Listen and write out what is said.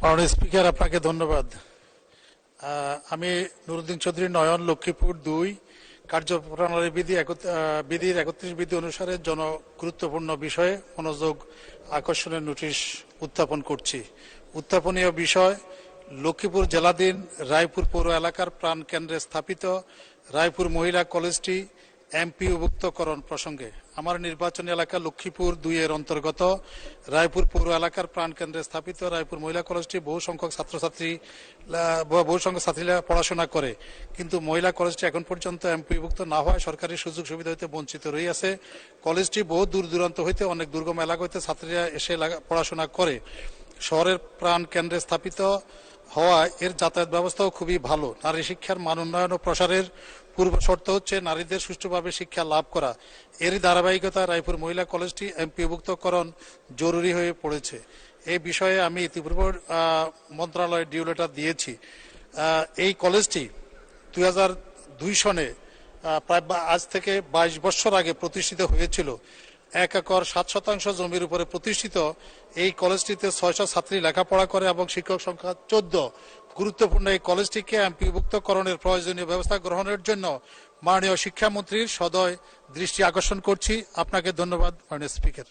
মাননীয় স্পিকার, আপনাকে ধন্যবাদ। আমি নুরুদ্দিন চৌধুরী নয়ন, লক্ষ্মীপুর ২ কার্যপ্রণালী বিধির ৩১ বিধি অনুসারে গুরুত্বপূর্ণ বিষয়ে মনোযোগ আকর্ষণের নোটিশ উত্থাপন করছি। উত্থাপনীয় বিষয় লক্ষ্মীপুর জেলাধীন রায়পুর পৌর এলাকার প্রাণ কেন্দ্রে স্থাপিত রায়পুর মহিলা কলেজটি এমপিওভুক্তকরণ প্রসঙ্গে। আমার নির্বাচনী এলাকা লক্ষ্মীপুর ২ এর অন্তর্গত রায়পুর পৌর এলাকার প্রাণ কেন্দ্রে স্থাপিত রায়পুর মহিলা কলেজটি বহু সংখ্যক ছাত্রীরা পড়াশোনা করে, কিন্তু মহিলা কলেজটি এখন পর্যন্ত এমপিওভুক্ত না হওয়ায় সরকারি সুযোগ সুবিধা হইতে বঞ্চিত রইয়াছে। কলেজটি বহু দূর দূরান্ত হইতে, অনেক দুর্গম এলাকা হইতে ছাত্রীরা এসে পড়াশোনা করে। শহরের প্রাণ কেন্দ্রে স্থাপিত হওয়ায় এর যাতায়াত ব্যবস্থাও খুবই ভালো। নারী শিক্ষার মান উন্নয়ন ও প্রসারের পূর্ব শর্ত হচ্ছে নারীদের সুষ্ঠুভাবে শিক্ষা লাভ করা। এরই ধারাবাহিকতায় রায়পুর মহিলা কলেজটি এমপিওভুক্তকরণ জরুরি হয়ে পড়েছে। এই বিষয়ে আমি ইতিপূর্বে মন্ত্রণালয়ে ডিউ লেটার দিয়েছি। এই কলেজটি ২০০২ সনে প্রায় আজ থেকে ২২ বছর আগে প্রতিষ্ঠিত হয়েছিল। ১ একর ৭ শতাংশ জমির উপরে প্রতিষ্ঠিত এই কলেজটিতে ৬০০ ছাত্রী লেখাপড়া করে এবং শিক্ষক সংখ্যা ১৪। গুরুত্বপূর্ণ এই কলেজটিকে এমপিওভুক্তকরণের প্রয়োজনীয় ব্যবস্থা গ্রহণের জন্য মাননীয় শিক্ষামন্ত্রীর সদয় দৃষ্টি আকর্ষণ করছি। আপনাকে ধন্যবাদ মাননীয় স্পিকার।